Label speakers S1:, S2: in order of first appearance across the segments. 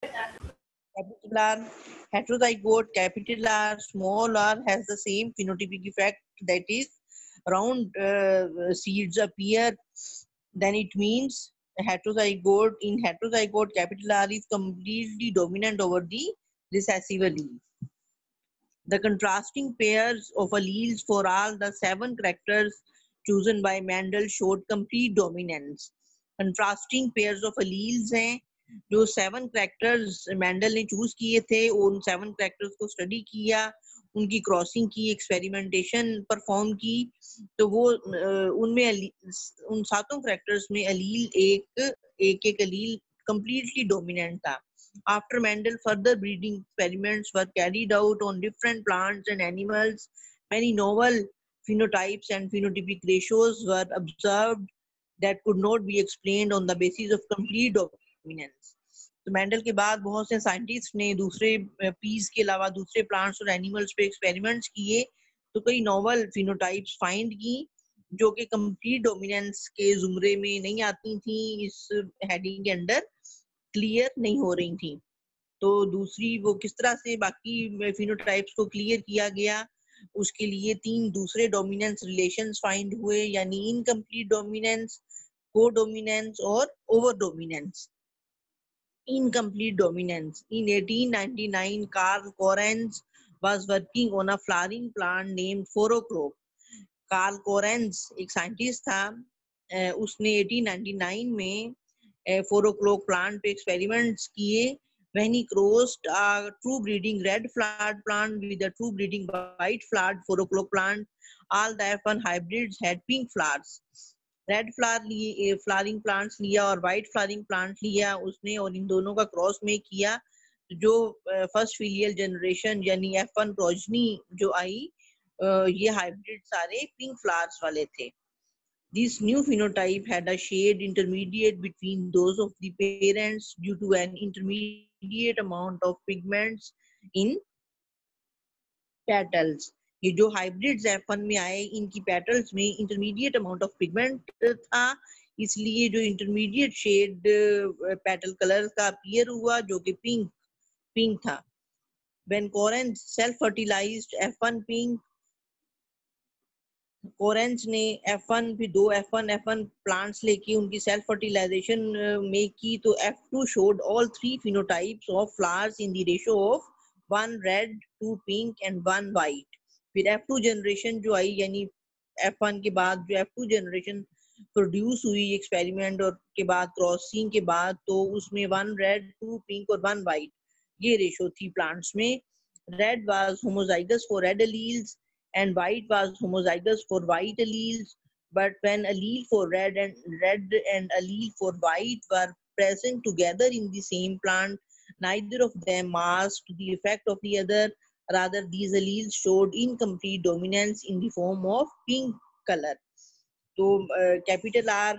S1: Capital R, heterozygote, capital R, small r has the same phenotypic effect, that is, round seeds appear, then it means heterozygote. In heterozygote, capital R is completely dominant over the recessive allele. The contrasting pairs of alleles for all the 7 characters chosen by Mendel showed complete dominance. Contrasting pairs of alleles हैं जो 7 characters Mendel ने choose किए थे, उन 7 characters को study किया, उनकी crossing की, एक्सपेरिमेंटेशन परफॉर्म की, तो वो उनमें उन 7 characters में अलील एक अलील completely dominant था. After Mendel, further breeding experiments were carried out on different plants and animals. Many novel phenotypes and phenotypic ratios were observed that could not be explained on the basis of complete dominance. तो Mendel के बाद बहुत से scientist ने दूसरे piece के अलावा दूसरे प्लांट्स और एनिमल्स पे एक्सपेरिमेंट्स किए, तो कई नोवल फिनोटाइप्स फाइंड की जो कि कंप्लीट डोमिनेंस के जुमरे में नहीं आती थी, इस हेडिंग के अंडर क्लियर नहीं हो रही थी. तो दूसरी वो किस तरह से बाकी फिनोटाइप्स को क्लियर किया गया, उसके लिए 3 दूसरे डोमिनेंस रिलेशंस फाइंड हुए, यानी इनकम्प्लीट डोमिनेंस, को डोमिनेंस और over dominance. Incomplete dominance. In 1899, Carl Correns was working on a flowering plant named 4 o'clock. Carl Correns एक साइंटिस्ट था, उसने 1899 में 4 o'clock plant पे experiments किए. When he crossed a true breeding red flowered plant with a true breeding white flowered 4 o'clock plant, all the F1 hybrids had pink flowers. Red flowering plants लिया और white flowering plant लिया उसने, और इन दोनों का cross में किया, जो फर्स्ट फिलियल जनरेशन यानी F1 प्रोजनी जो आई, ये हाइब्रिड सारे पिंक फ्लावर्स वाले थे. This new phenotype had a shade intermediate between those of the parents due to an intermediate amount of pigments in petals. ये जो हाइब्रिड्स F1 में आए, इनकी पेटल्स में इंटरमीडिएट अमाउंट ऑफ पिगमेंट था, इसलिए जो इंटरमीडिएट शेड पेटल कलर का अपीयर हुआ जो कि पिंक था. When Correns self-fertilized F1 pink, coherence ने F1 भी 2 F1 प्लांट्स लेके उनकी सेल्फ फर्टिलाइजेशन में की, तो F2 showed all 3 phenotypes of flowers in the ratio of 1 red, 2 pink and 1 white. फिर F2 जनरेशन जो आई, यानी F1 के बाद जो F2 जनरेशन प्रोड्यूस हुई एक्सपेरिमेंट और के बाद क्रॉसिंग के बाद, तो उसमें 1 रेड, 2 पिंक और 1 वाइट ये रेशो थी प्लांट्स में. Red was homozygous for red alleles and white was homozygous for white alleles, but when allele for red and allele for white were present together in the same plant, neither of them masked the effect of the other. Rather, these alleles showed incomplete dominance in the form of pink color. तो capital R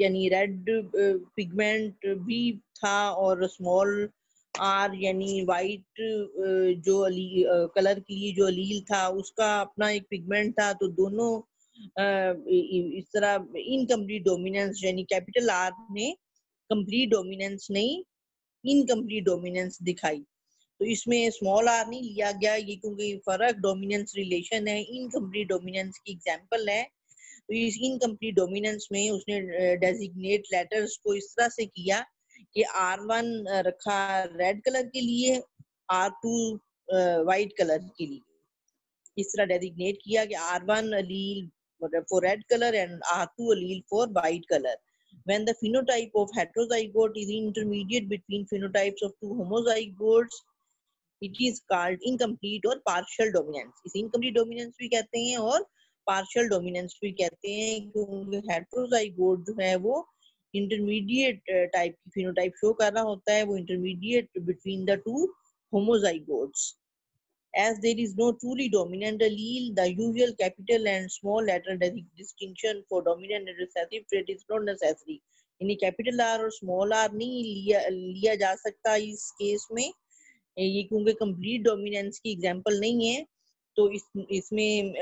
S1: यानी red pigment भी था, और small are यानी white जो colour के लिए जो अलील था उसका अपना एक पिगमेंट था. तो दोनों इस तरह इनकम्प्लीट डोमिनेंस, यानी कैपिटल आर ने कंप्लीट डोमिनेंस नहीं, इनकम्प्लीट डोमिनेंस दिखाई. तो इसमें स्मॉल आर नहीं लिया गया, ये क्योंकि फर्क डोमिनेंस रिलेशन है, इनकम्प्लीट डोमिनेंस की एग्जांपल है. तो इस इनकम्प्लीट डोमिनेंस में उसने डेजिग्नेट लेटर्स को इस तरह से किया कि R1 रखा रेड कलर के लिए, R2 वाइट कलर के लिए. इस तरह डेजिग्नेट किया कि R1 allele for red color and R2 allele for white color. When the phenotype of heterozygote is intermediate between phenotypes of two homozygotes, it is called incomplete or partial dominance. इसे incomplete dominance भी कहते हैं और partial dominance भी कहते हैं, क्योंकि heterozygote जो है वो intermediate type की phenotype show कर रहा होता है, वो intermediate between the two homozygotes. As there is no truly dominant allele, the usual capital and small letter distinction for dominant and recessive trait is not necessary. यानी capital R और small are नहीं लिया जा सकता इस case में, ये क्योंकि कंप्लीट डोमिनेंस की एग्जांपल नहीं है. तो इसमें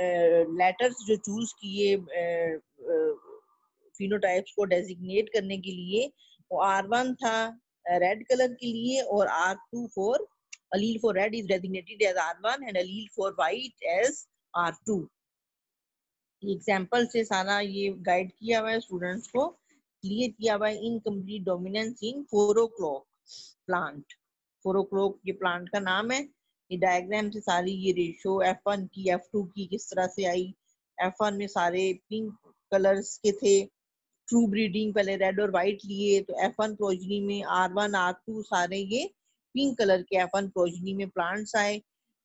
S1: लेटर्स जो चूज किए फिनोटाइप्स को डेजिग्नेट करने के लिए, वो R1 था, रेड कलर के लिए, और R2 for allele for red is designated as R1 and allele for white as R2. Example से सारा ये गाइड किया हुआ है स्टूडेंट्स को, क्लियर किया हुआ है इनकम्प्लीट डोमिनेंस इन 4 o'clock प्लांट। 4 o'clock ये प्लांट का नाम है। ये डायग्राम से सारी ये रेशो F1 की F2 की किस तरह से आई। F1 में सारे पिंक कलर्स के थे, ट्रू ब्रीडिंग पहले रेड और वाइट लिए, तो F1 प्रोजनी में R1 R2 सारे ये पिंक कलर के F1 प्रोजनी में प्लांट्स आए।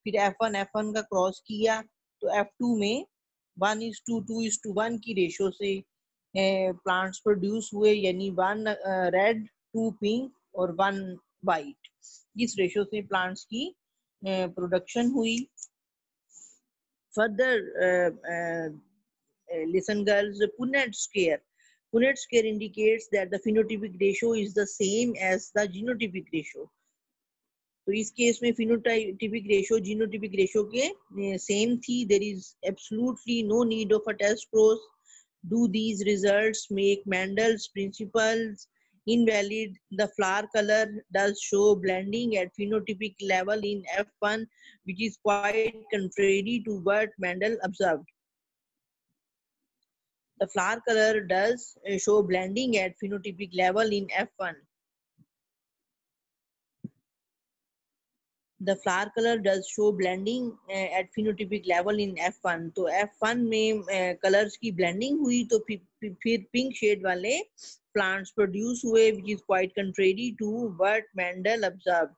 S1: फिर F1 F1 का क्रॉस किया तो F2 में 1:2:1 की रेशो से प्लांट्स प्रोड्यूस हुए, यानी 1 रेड 2 पिंक और 1 वाइट। इस रेशो से प्लांट्स की प्रोडक्शन हुई। Further listen girls, Punnett square. Punnett square indicates that the phenotypic ratio is the same as the genotypic ratio. तो इस केस में phenotypic ratio genotypic ratio के सेम थी। There is absolutely no need of a test process. Do these results make Mendel's principles invalid? The flower color does show blending at phenotypic level in F1, which is quite contrary to what Mendel observed. The flower color does show blending at phenotypic level in F1. The flower color does show blending at phenotypic level in F1. तो F1 में colors की blending हुई, तो फिर pink shade वाले plants produce हुए, which is quite contrary to what Mendel observed.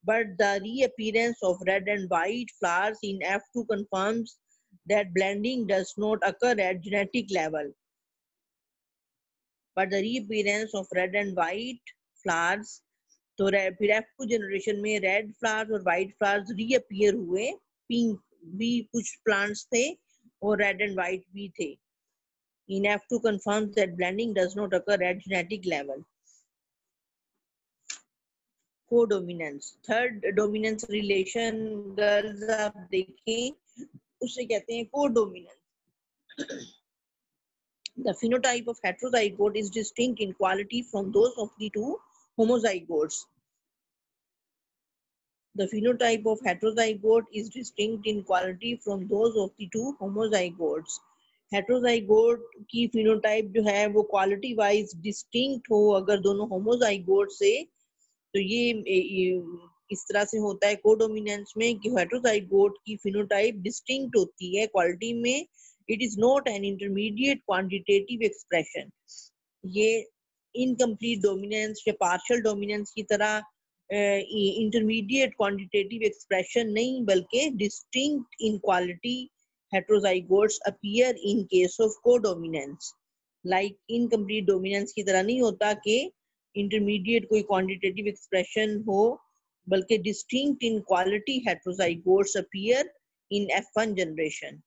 S1: But the reappearance of red and white flowers in F2 confirms that blending does not occur at genetic level. But the reappearance of red and white flowers, तो फिर F2 generation में red flowers और white flowers reappear हुए, pink भी कुछ plants थे और red and white भी थे। In F2 confirms that blending does not occur at genetic level. Codominance, third dominance relation girls आप देखें उसे कहते हैं codominance. The phenotype of heterozygote is distinct in quality from those of the two homozygotes. The phenotype of heterozygote is distinct in quality from those of the two homozygotes. Heterozygote की phenotype जो है वो quality wise distinct हो अगर दोनों homozygote से, तो ये इस तरह से होता है कोडोमिनेंस में कि हेट्रोजाइगोट की फिनोटाइप डिस्टिंक्ट होती है क्वालिटी में। It is not an intermediate quantitative expression. ये इनकम्प्लीट डोमिनेंस या पार्शियल डोमिनेंस की तरह इंटरमीडिएट क्वांटिटेटिव एक्सप्रेशन नहीं, बल्कि distinct in quality heterozygotes appear in case of codominance. Like incomplete dominance की तरह नहीं होता कि intermediate कोई quantitative expression हो, बल्कि distinct in quality heterozygotes appear in F1 generation.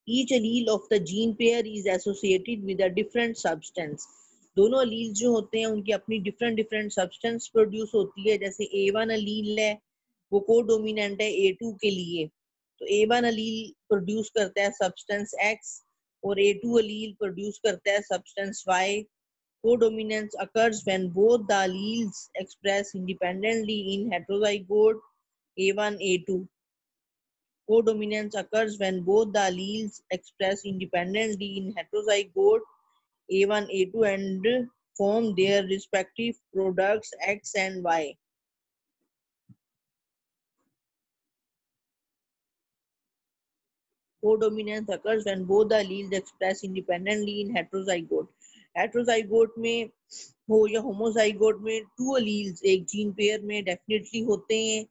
S1: Each allele of the gene pair is associated with a different substance. दोनों alleles जो होते हैं उनकी अपनी different substance produce होती है। जैसे A1 allele है वो codominant है A2 के लिए, तो A1 allele प्रोड्यूस करता है सब्सटेंस X और A2 allele प्रोड्यूस करता है substance Y. Codominance occurs when both the alleles express independently in heterozygote A1 A2. Codominance occurs when both the alleles express independently in heterozygote A1 A2 and form their respective products X and Y. Codominance occurs when both the alleles express independently in heterozygote. Heterozygote में हो या homozygote में two alleles एक gene pair में definitely होते हैं।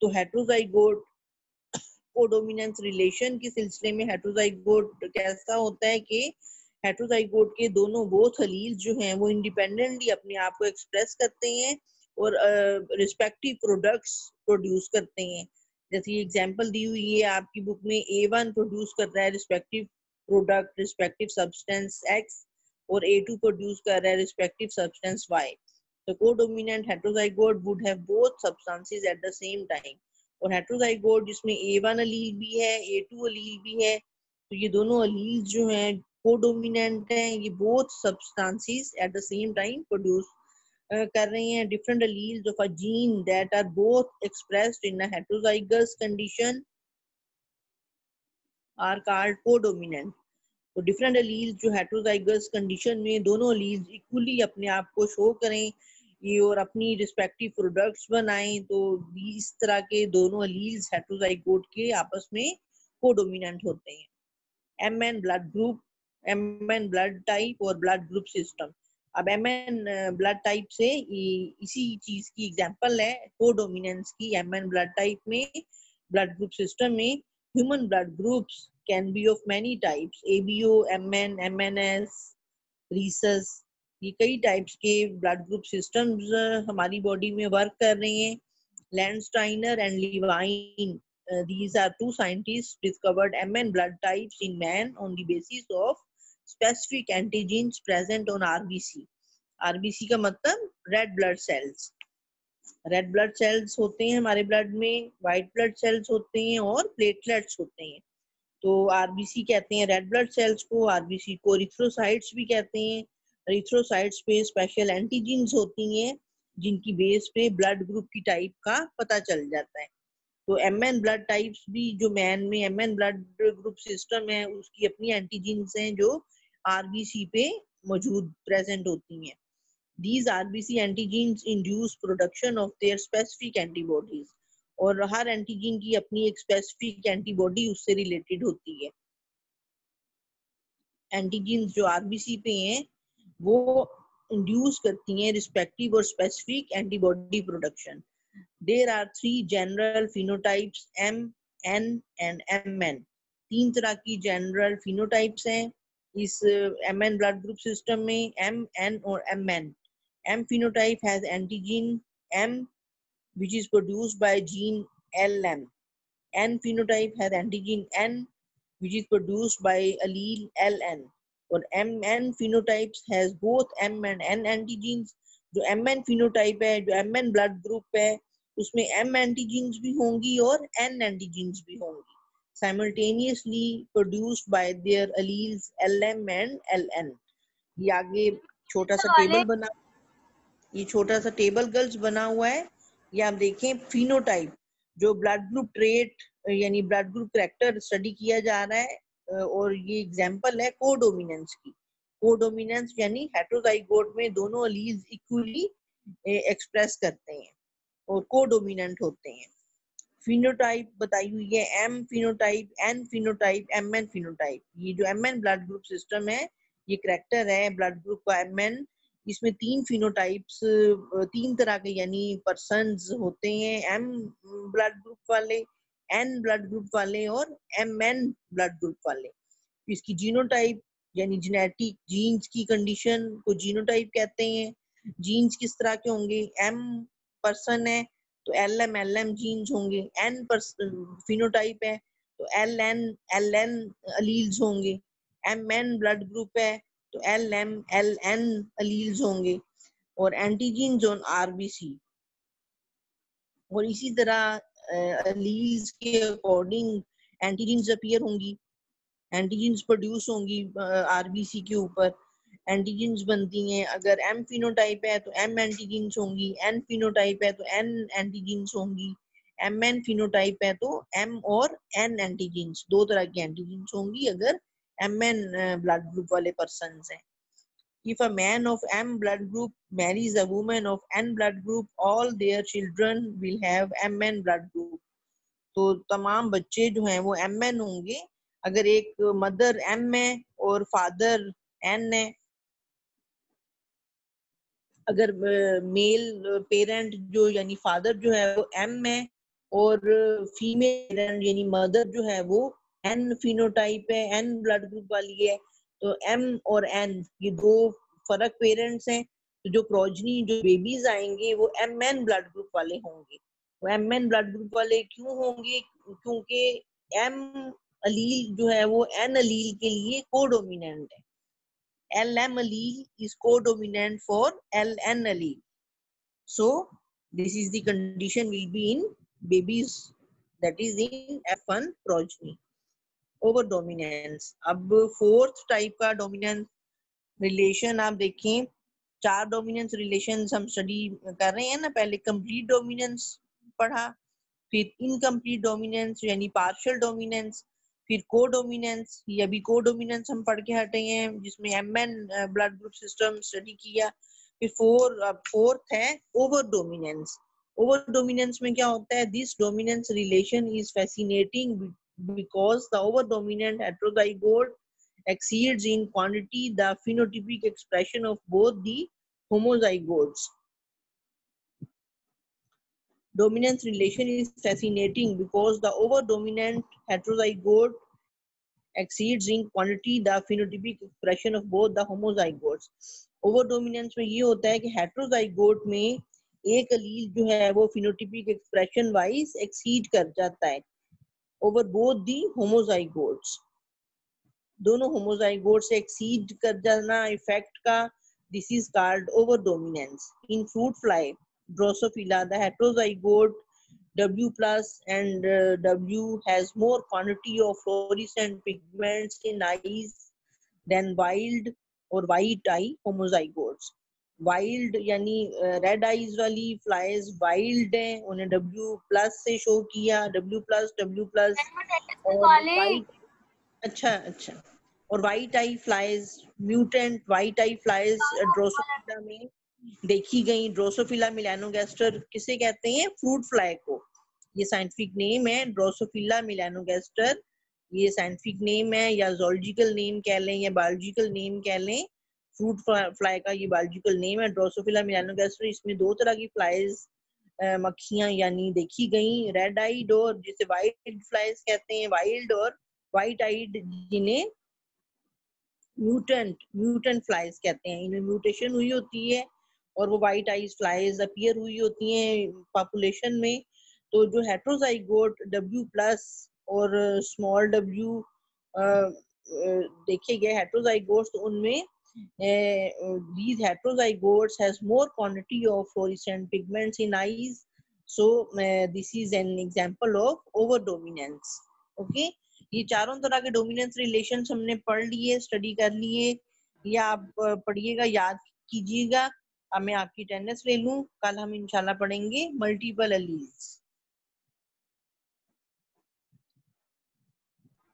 S1: तो heterozygote codominance relation के सिलसिले में heterozygote कैसा होता है कि heterozygote के दोनों both alleles जो हैं वो independently अपने आप को express करते हैं और respective products produce करते हैं। जैसे ये एग्जाम्पल दी हुई है आपकी बुक में, A1 प्रोड्यूस कर रहा है respective product respective substance X और A2 प्रोड्यूस कर रहा है रिस्पेक्टिव सब्सटेंस Y. तो codominant heterozygote would have both substances at the same time. और हेट्रोजाइगोट जिसमें A1 अलील भी है A2 अलील भी है, तो ये दोनों अलील जो हैं कोडोमिनेंट हैं, ये both substances at the same time produce कर रही हैं different alleles of a gene that are both expressed in a heterozygous condition are called codominant. तो डिफरेंट एलील्स जो हेटेरोजाइगस कंडीशन में दोनों एलील्स इक्वली अपने आप को शो करें ये और अपनी रिस्पेक्टिव प्रोडक्ट्स बनाएं, तो इस तरह के दोनों एलील्स हेटेरोजाइगोट के आपस में कोडोमिनेंट होते हैं। MN blood group, MN blood type और ब्लड ग्रुप सिस्टम। अब एमएन ब्लड टाइप से इसी चीज की एग्जांपल है कोडोमिनेंस की। एमएन ब्लड टाइप में, ब्लड ग्रुप सिस्टम में human blood groups can be of many types, ABO, MN, MNS, rhesus. ये कई टाइप्स के ब्लड ग्रुप सिस्टम्स हमारी बॉडी में वर्क कर रहे हैं। Landsteiner and Levine, these are two scientists discovered MN blood types in man on the basis of specific antigens present on RBC. RBC का मतलब red blood cells. Red blood cells होते हैं हमारे blood में, white blood cells होते हैं और platelets होते हैं। तो आरबीसी कहते हैं रेड ब्लड सेल्स को, आरबीसी को एरिथ्रोसाइट्स भी कहते हैं। एरिथ्रोसाइट्स पे स्पेशल एंटीजेंस होती हैं जिनकी बेस पे ब्लड ग्रुप की टाइप का पता चल जाता है। तो एमएन ब्लड टाइप्स भी जो मैन में एमएन ब्लड ग्रुप सिस्टम है उसकी अपनी एंटीजेंस हैं जो आरबीसी पे मौजूद प्रेजेंट होती हैं। These RBC antigens induce production of their specific antibodies, और हर एंटीजन की अपनी एक स्पेसिफिक एंटीबॉडी उससे रिलेटेड होती है। एंटीजेंस जो आरबीसी पे हैं वो इंड्यूस करती हैं रिस्पेक्टिव और specific antibody production. There are three general phenotypes, M, N and Mn. तीन तरह की जनरल फिनोटाइप्स हैं इस Mn ब्लड ग्रुप सिस्टम में, M, N और Mn. M phenotype has antigen M which is produced by gene LM. N phenotype has antigen N which is produced by allele LN. और Mn phenotypes has both M and N antigens. जो Mn phenotype है, जो Mn blood group है उसमें M antigens भी होंगी और N antigens भी होंगी, simultaneously produced by their alleles LM and LN. ये आगे छोटा सा टेबल बना, ये छोटा सा टेबल गर्ल्स बना हुआ है। ये आप देखें फिनोटाइप जो ब्लड ग्रुप ट्रेट यानी ब्लड ग्रुप कैरेक्टर स्टडी किया जा रहा है, और ये एग्जांपल है कोडोमिनेंस की। कोडोमिनेंस यानी हेटेरोजाइगोट में दोनों एलील्स इक्वली एक्सप्रेस करते हैं और कोडोमिनेंट होते हैं। फिनोटाइप बताई हुई है M phenotype, N phenotype, MN phenotype. ये जो एमएन ब्लड ग्रुप सिस्टम है ये कैरेक्टर है ब्लड ग्रुप का एमएन। इसमें तीन फिनोटाइप्स, तीन तरह के यानी पर्सन्स होते हैं, एम ब्लड ग्रुप वाले, एन ब्लड ग्रुप वाले और एमएन ब्लड ग्रुप वाले। इसकी जीनोटाइप यानी जेनेटिक जीन्स की कंडीशन को जीनोटाइप कहते हैं। जीन्स किस तरह के होंगे, एम पर्सन है तो एलएम एलएम जीन्स होंगे, एन फिनोटाइप है तो एलएन एलएन अलील्स होंगे, एमएन ब्लड ग्रुप है तो एलएम एलएन अलील्स होंगे, और एंटीजीन्स ऑन आरबीसी। और इसी तरह अलील्स के अकॉर्डिंग एंटीजीन्स अपीयर होंगी, एंटीजेंस प्रोड्यूस होंगी आरबीसी के ऊपर, एंटीजेंस बनती हैं। अगर एम फिनोटाइप है तो एम एंटीजेंस होंगी, एन फिनोटाइप है तो एन एंटीजेंस होंगी, एम एन फिनोटाइप है तो एम और एन एंटीजेंस, दो तरह की एंटीजेंस होंगी अगर एम एन ब्लड ग्रुप वाले पर्सन हैं। If a man of M blood group marries a woman of N blood group, all their children will have MN blood group. तो तमाम बच्चे जो हैं वो MN होंगे अगर एक मदर M है और फादर N है। अगर मेल पेरेंट जो यानी फादर जो है वो M है और फीमेल पेरेंट यानी मदर जो है वो N फिनोटाइप है, N ब्लड ग्रुप वाली है, तो M और N ये दो फर्क पेरेंट्स हैं। तो जो प्रोजनी जो बेबीज आएंगे वो MN ब्लड ग्रुप वाले होंगे। वो MN ब्लड ग्रुप वाले क्यों होंगे, क्योंकि M अलील जो है वो N अलील के लिए कोडोमिनेंट है। LM allele is codominant for LN allele. So this is the condition will be in babies, that is in F1 progeny. Over dominance. अब फोर्थ टाइप का डोमिनेंस रिलेशन आप देखें, 4 डोमिनेंस रिलेशन हम स्टडी कर रहे हैं ना। पहले कंप्लीट डोमिनेंस पढ़ा, फिर इनकम्प्लीट डोमिनेंस यानी पार्शियल डोमिनेंस, फिर को डोमिनेंस, ये अभी को डोमिनेंस हम पढ़ के हटे हैं जिसमें MN blood group system study किया। फिर फोर्थ है ओवर डोमिनेंस। ओवर डोमिनेंस में क्या होता है, this dominance relation is fascinating because the over dominant heterozygote exceeds in quantity the phenotypic expression of both the homozygotes. Dominance relation is fascinating because the over-dominant heterozygote exceeds in quantity the phenotypic expression of both the homozygotes. Over-dominance में ये होता है कि heterozygote में एक allele जो है वो phenotypic expression wise exceed कर जाता है over both the homozygotes. दोनों होमोजाइगोट से एक्सीड कर जाना इफेक्ट का, this is called over dominance. In fruit fly drosophila the heterozygote W plus and W has more quantity of fluorescent pigments in eyes than wild or white eye homozygotes. Wild यानी red eyes वाली flies wild है, उन्हें W plus से show किया, W plus और white, अच्छा और white आई flies, mutant white आई flies Drosophila में देखी गई। ड्रोसोफिला मिलानोगैस्टर किसे कहते हैं, फ्रूट फ्लाई को। ये साइंटिफिक नेम है ड्रोसोफिला मिलानोगैस्टर, ये साइंटिफिक नेम है या जोलॉजिकल नेम कह लें या बायोलॉजिकल नेम कह लें। फ्रूट फ्लाई का ये बायोलॉजिकल नेम है ड्रोसोफिला मिलानोगैस्टर। इसमें दो तरह की फ्लाइज मक्खियां यानी देखी गई, रेड आइड और जिसे वाइट फ्लाइज कहते हैं वाइल्ड, और व्हाइट आइड जिन्हें म्यूटेंट फ्लाइज कहते हैं। इनमें म्यूटेशन हुई होती है और वो व्हाइट आइज फ्लाइज अपीयर हुई होती हैं पॉपुलेशन में। तो जो हेटेरोजाइगोट W प्लस और स्मॉल w देखे गए हेटेरोजाइगोट्स, तो उनमें these heterozygotes has more quantity of fluorescent pigments in eyes, so this is an example of over dominance. Okay, ये चारों तरह के डोमिनेंस रिलेशंस हमने पढ़ लिए, स्टडी कर लिए, या आप पढ़िएगा, याद कीजिएगा। अब मैं आपकी अटेंडेंस ले लूं, कल हम इंशाल्लाह पढ़ेंगे multiple alleles.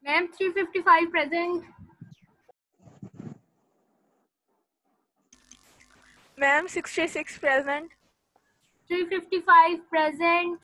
S2: Ma'am 355 present.
S3: Ma'am 66 present.
S2: 355 present.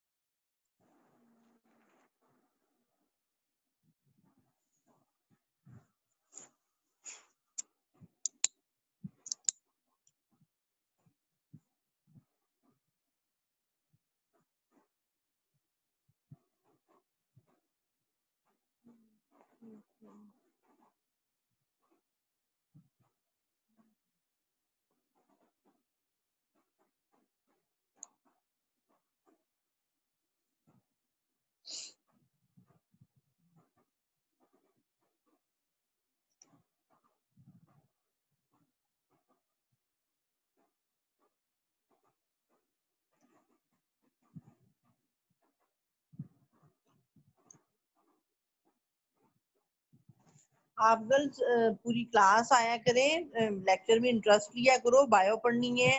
S1: आप गर्ल्स पूरी क्लास आया करें, लेक्चर में इंटरेस्ट लिया करो, बायो पढ़नी है।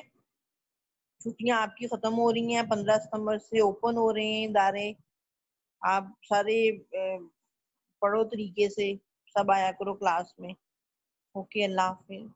S1: छुट्टियां आपकी खत्म हो रही हैं, 15 सितंबर से ओपन हो रहे हैं इदारे। आप सारे पढ़ो तरीके से, सब आया करो क्लास में। ओके, अल्लाह हाफिज।